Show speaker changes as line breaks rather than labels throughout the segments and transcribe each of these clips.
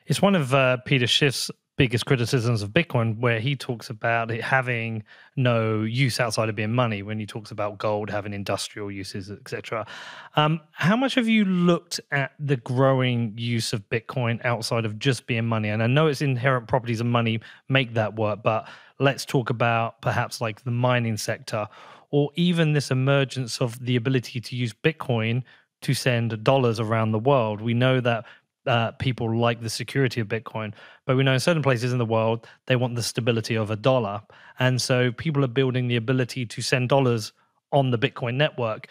It's one of Peter Schiff's biggest criticisms of Bitcoin, where he talks about it having no use outside of being money, when he talks about gold having industrial uses, etc. How much have you looked at the growing use of Bitcoin outside of just being money? And I know its inherent properties of money make that work, but let's talk about perhaps like the mining sector, or even this emergence of the ability to use Bitcoin to send dollars around the world. We know that people like the security of Bitcoin, but we know in certain places in the world, they want the stability of a dollar. And so people are building the ability to send dollars on the Bitcoin network.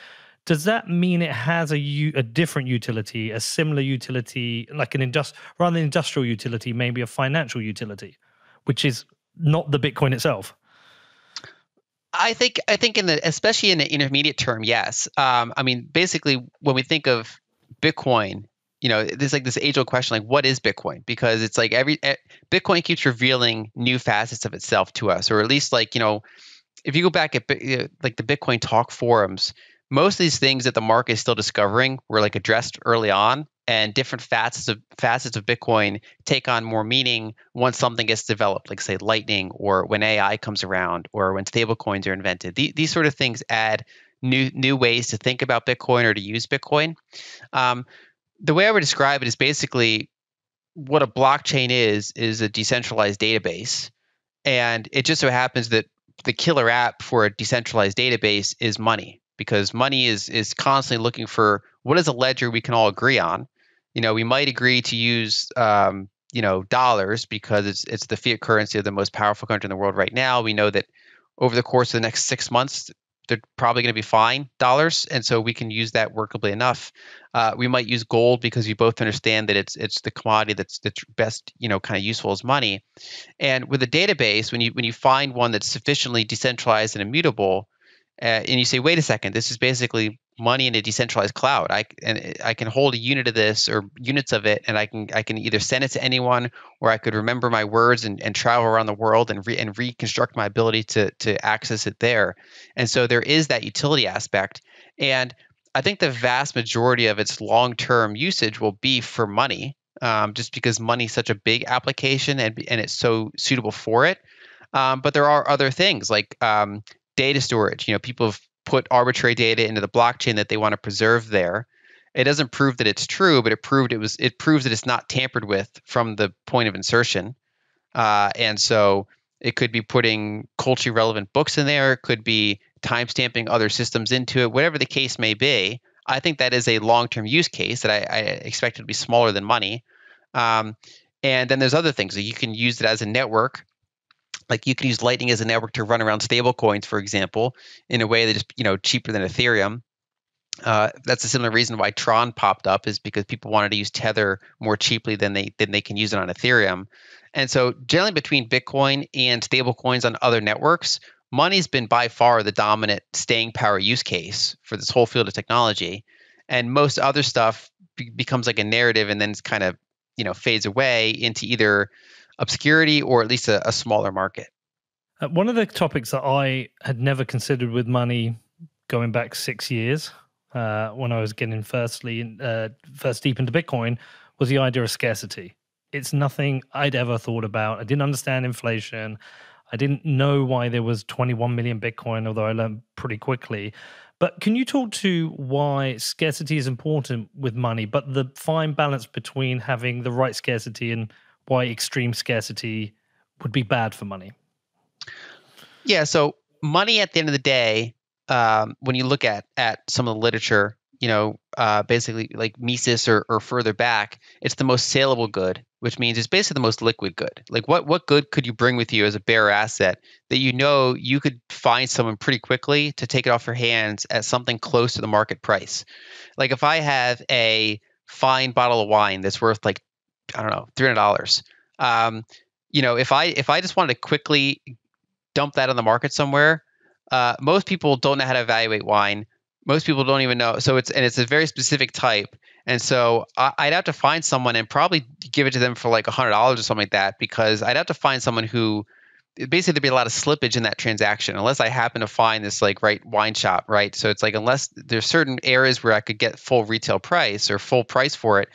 Does that mean it has a different utility, a similar utility, like rather than industrial utility, maybe a financial utility, which is not the Bitcoin itself?
I think especially in the intermediate term, yes. I mean, basically, when we think of Bitcoin, there's like this age-old question, like, what is Bitcoin? Because it's like Bitcoin keeps revealing new facets of itself to us, or at least like, if you go back at like the Bitcoin talk forums, most of these things that the market is still discovering were like addressed early on, and different facets of Bitcoin take on more meaning once something gets developed, like say Lightning, or when AI comes around, or when stablecoins are invented. These sort of things add new ways to think about Bitcoin or to use Bitcoin. The way I would describe it is basically what a blockchain is a decentralized database. And it just so happens that the killer app for a decentralized database is money, because money is constantly looking for what is a ledger we can all agree on. We might agree to use dollars because it's the fiat currency of the most powerful country in the world right now. We know that over the course of the next 6 months, they're probably going to be fine dollars, and so we can use that workably enough. We might use gold because we both understand that it's the commodity that's best kind of useful as money. And with a database, when you find one that's sufficiently decentralized and immutable, and you say, wait a second, this is basically money in a decentralized cloud. I can hold a unit of this or units of it, and I can either send it to anyone, or I could remember my words and travel around the world and reconstruct my ability to access it there. And so there is that utility aspect. And I think the vast majority of its long-term usage will be for money, just because money is such a big application and it's so suitable for it. But there are other things like data storage. People have put arbitrary data into the blockchain that they want to preserve there. It doesn't prove that it's true, but it proves that it's not tampered with from the point of insertion. And so it could be putting culturally relevant books in there. It could be timestamping other systems into it. Whatever the case may be, I think that is a long-term use case that I expect it to be smaller than money. And then there's other things that you can use it as a network. Like you can use Lightning as a network to run around stablecoins, for example, in a way that is cheaper than Ethereum. That's a similar reason why Tron popped up, is because people wanted to use Tether more cheaply than they can use it on Ethereum. And so generally between Bitcoin and stablecoins on other networks, money's been by far the dominant staying power use case for this whole field of technology. And most other stuff becomes like a narrative and then it's kind of fades away into either obscurity or at least a smaller market.
One of the topics that I had never considered with money going back 6 years when I was getting first deep into Bitcoin was the idea of scarcity. It's nothing I'd ever thought about. I didn't understand inflation. I didn't know why there was 21 million Bitcoin, although I learned pretty quickly. But can you talk to why scarcity is important with money, but the fine balance between having the right scarcity and why extreme scarcity would be bad for money?
Yeah, so money at the end of the day, when you look at some of the literature, basically like Mises or further back, it's the most saleable good, which means it's basically the most liquid good. Like what good could you bring with you as a bearer asset that you could find someone pretty quickly to take it off your hands at something close to the market price? Like if I have a fine bottle of wine that's worth like, I don't know, $300. If I just wanted to quickly dump that on the market somewhere, most people don't know how to evaluate wine. Most people don't even know. So it's a very specific type. And so I'd have to find someone and probably give it to them for like $100 or something like that, because I'd have to find someone who basically there'd be a lot of slippage in that transaction unless I happen to find this like right wine shop, right? So it's like unless there's certain areas where I could get full retail price or full price for it,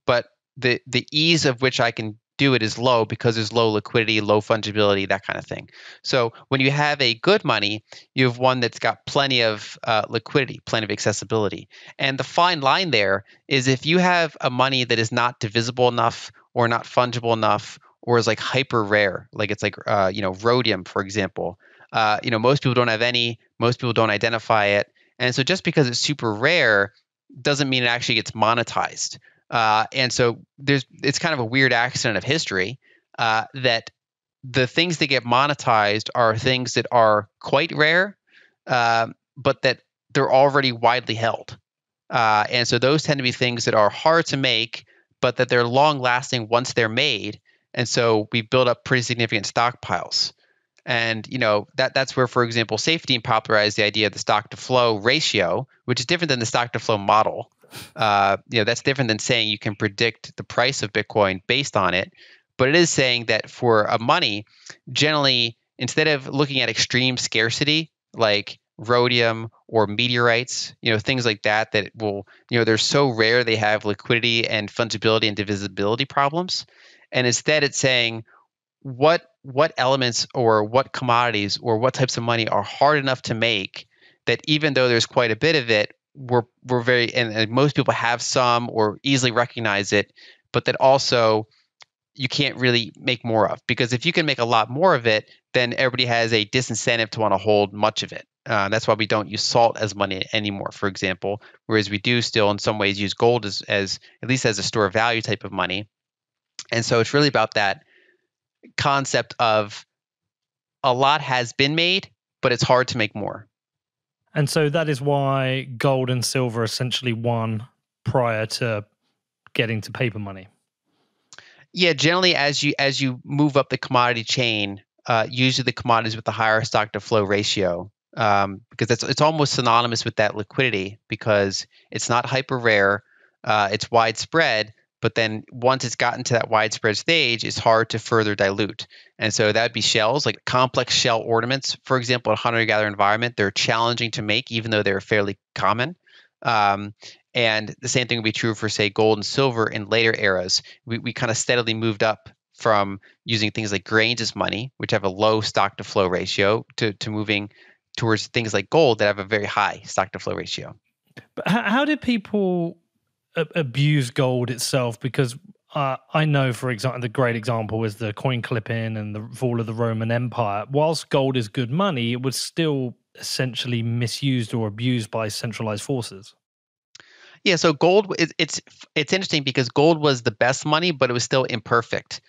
but the ease of which I can do it is low because there's low liquidity, low fungibility, that kind of thing. So when you have a good money, you have one that's got plenty of liquidity, plenty of accessibility. And the fine line there is if you have a money that is not divisible enough or not fungible enough or is like hyper rare, like it's like rhodium, for example. Most people don't have any. Most people don't identify it, and so just because it's super rare doesn't mean it actually gets monetized. And so it's kind of a weird accident of history that the things that get monetized are things that are quite rare, but that they're already widely held. And so those tend to be things that are hard to make, but that they're long lasting once they're made. And so we build up pretty significant stockpiles. And that's where, for example, safety popularized the idea of the stock to flow ratio, which is different than the stock to flow model. That's different than saying you can predict the price of Bitcoin based on it. But it is saying that for a money, generally, instead of looking at extreme scarcity like rhodium or meteorites, things like that, that will, they're so rare they have liquidity and fungibility and divisibility problems. And instead, it's saying what elements or what commodities or what types of money are hard enough to make that even though there's quite a bit of it, we're very and most people have some or easily recognize it, but that also you can't really make more of, because if you can make a lot more of it, then everybody has a disincentive to want to hold much of it. That's why we don't use salt as money anymore, for example, whereas we do still in some ways use gold as at least as a store of value type of money. And so it's really about that concept of a lot has been made, but it's hard to make more.
And so that is why gold and silver essentially won prior to getting to paper money.
Yeah, generally as you move up the commodity chain, usually the commodities with the higher stock to flow ratio, because it's almost synonymous with that liquidity because it's not hyper rare, it's widespread. But then once it's gotten to that widespread stage, it's hard to further dilute. And so that would be shells, like complex shell ornaments, for example, in a hunter-gatherer environment. They're challenging to make, even though they're fairly common. And the same thing would be true for, say, gold and silver in later eras. We kind of steadily moved up from using things like grains as money, which have a low stock to flow ratio, to moving towards things like gold that have a very high stock to flow ratio.
But how did people abuse gold itself? Because I know, for example, the great example is the coin clipping and the fall of the Roman Empire. Whilst gold is good money, it was still essentially misused or abused by centralized forces.
Yeah, so gold it's interesting because gold was the best money, but it was still imperfect,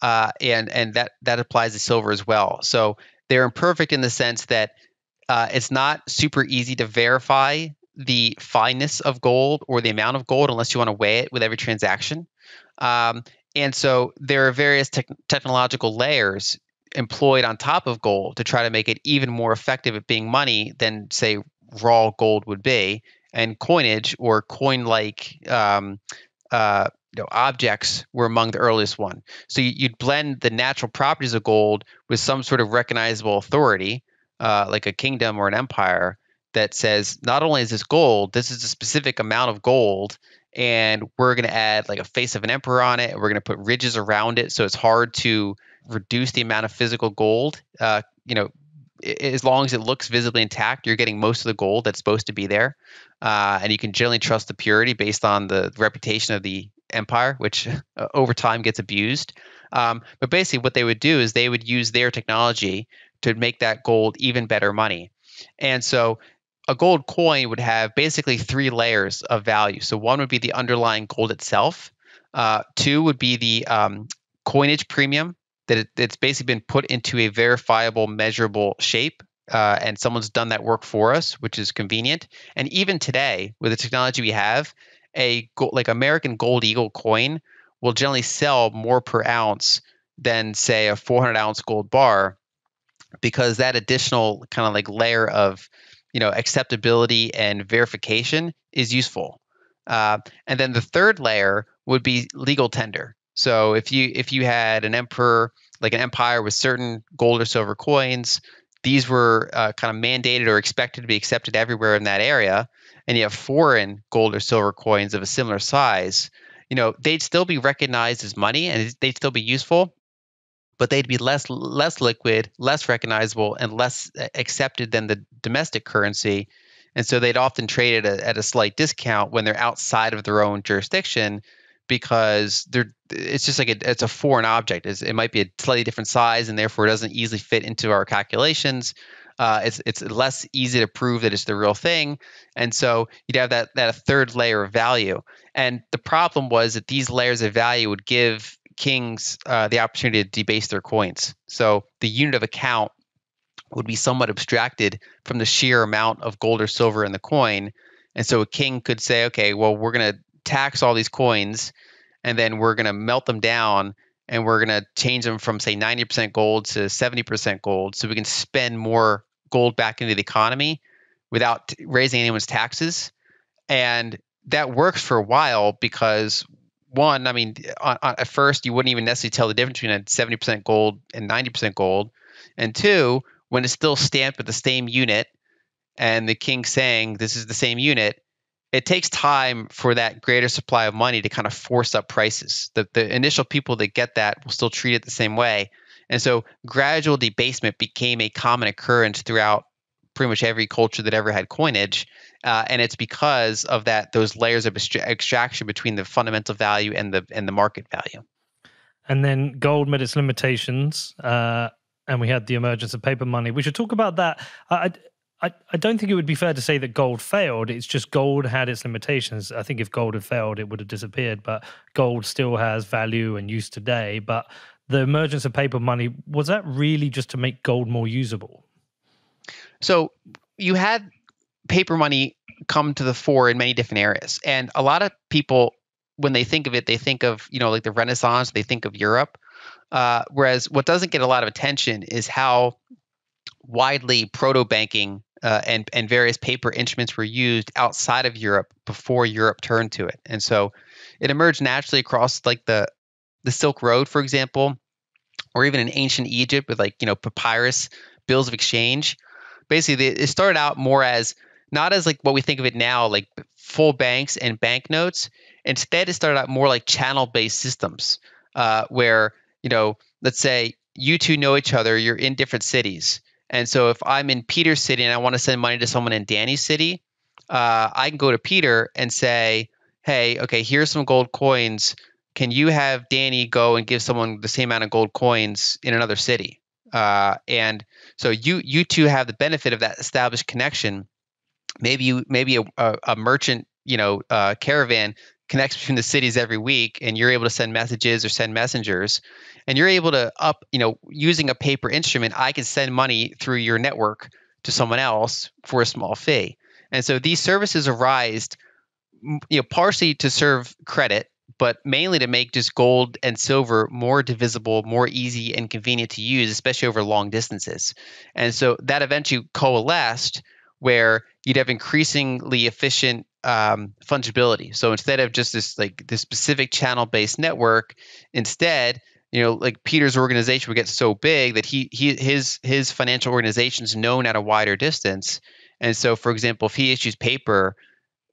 and that applies to silver as well. So they're imperfect in the sense that it's not super easy to verify the fineness of gold or the amount of gold unless you want to weigh it with every transaction. And so there are various technological layers employed on top of gold to try to make it even more effective at being money than, say, raw gold would be. And coinage or coin-like objects were among the earliest one. So you'd blend the natural properties of gold with some sort of recognizable authority, like a kingdom or an empire, that says not only is this gold, this is a specific amount of gold, and we're going to add like a face of an emperor on it. And we're going to put ridges around it, so it's hard to reduce the amount of physical gold. As long as it looks visibly intact, you're getting most of the gold that's supposed to be there, and you can generally trust the purity based on the reputation of the empire, which over time gets abused. But basically, what they would do is they would use their technology to make that gold even better money. And so a gold coin would have basically three layers of value. So one would be the underlying gold itself. Two would be the coinage premium, that it's basically been put into a verifiable, measurable shape. And someone's done that work for us, which is convenient. And even today, with the technology we have, like American Gold Eagle coin will generally sell more per ounce than, say, a 400-ounce gold bar, because that additional kind of like layer of acceptability and verification is useful. And then the third layer would be legal tender. So if you had an emperor, like an empire with certain gold or silver coins. These were kind of mandated or expected to be accepted everywhere in that area. And you have foreign gold or silver coins of a similar size. They'd still be recognized as money and they'd still be useful, but they'd be less liquid, less recognizable, and less accepted than the domestic currency. And so they'd often trade at a slight discount when they're outside of their own jurisdiction because it's just like it's a foreign object. It might be a slightly different size and therefore it doesn't easily fit into our calculations. It's less easy to prove that it's the real thing. And so you'd have that third layer of value. And the problem was that these layers of value would give kings the opportunity to debase their coins. So the unit of account would be somewhat abstracted from the sheer amount of gold or silver in the coin. And so a king could say, okay, well, we're going to tax all these coins and then we're going to melt them down and we're going to change them from, say, 90% gold to 70% gold so we can spend more gold back into the economy without raising anyone's taxes. And that works for a while because one, I mean, at first you wouldn't even necessarily tell the difference between a 70% gold and 90% gold. And two, when it's still stamped with the same unit and the king saying this is the same unit, it takes time for that greater supply of money to kind of force up prices. The initial people that get that will still treat it the same way. And so gradual debasement became a common occurrence throughout pretty much every culture that ever had coinage. And it's because of those layers of extraction between the fundamental value and the market value.
And then gold met its limitations, and we had the emergence of paper money. We should talk about that. I don't think it would be fair to say that gold failed. It's just gold had its limitations. I think if gold had failed, it would have disappeared. But gold still has value and use today. But the emergence of paper money, was that really just to make gold more usable?
So you had paper money come to the fore in many different areas. And a lot of people, when they think of it, they think of, like the Renaissance, they think of Europe. Whereas what doesn't get a lot of attention is how widely proto-banking and various paper instruments were used outside of Europe before Europe turned to it. And so it emerged naturally across like the Silk Road, for example, or even in ancient Egypt with papyrus bills of exchange. Basically, it started out more as not as like what we think of it now, like full banks and banknotes. Instead, it started out more like channel-based systems where, let's say you two know each other, you're in different cities. And so if I'm in Peter's city and I want to send money to someone in Danny's city, I can go to Peter and say, hey, okay, here's some gold coins. Can you have Danny go and give someone the same amount of gold coins in another city? And so you two have the benefit of that established connection. Maybe a merchant, caravan connects between the cities every week, and you're able to send messages or send messengers, and you're able to using a paper instrument, I can send money through your network to someone else for a small fee. And so these services arise, partially to serve credit, but mainly to make just gold and silver more divisible, more easy and convenient to use, especially over long distances. And so that eventually coalesced where you'd have increasingly efficient fungibility. So instead of just this specific channel-based network, instead, like Peter's organization would get so big that his financial organization is known at a wider distance. And so, for example, if he issues paper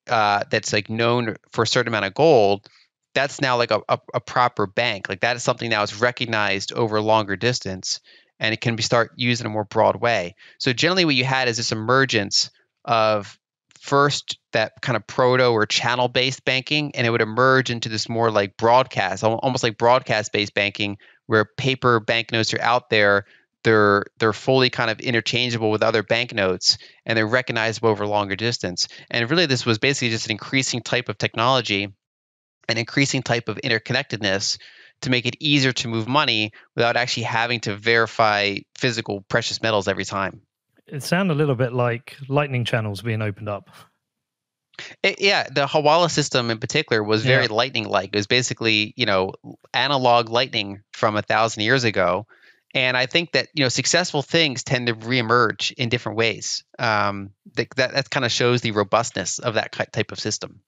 that's like known for a certain amount of gold, that's now like a proper bank. Like that is something now is recognized over a longer distance, and it can be start used in a more broad way. So generally what you had is this emergence of first that kind of proto or channel-based banking, and it would emerge into this more like broadcast, almost like broadcast-based banking, where paper banknotes are out there. They're fully kind of interchangeable with other banknotes, and they're recognizable over a longer distance. And really this was basically just an increasing type of technology, an increasing type of interconnectedness to make it easier to move money without actually having to verify physical precious metals every time.
It sounded a little bit like lightning channels being opened up.
The Hawala system in particular was very lightning-like. It was basically, analog lightning from 1,000 years ago. And I think that, successful things tend to reemerge in different ways. That kind of shows the robustness of that type of system.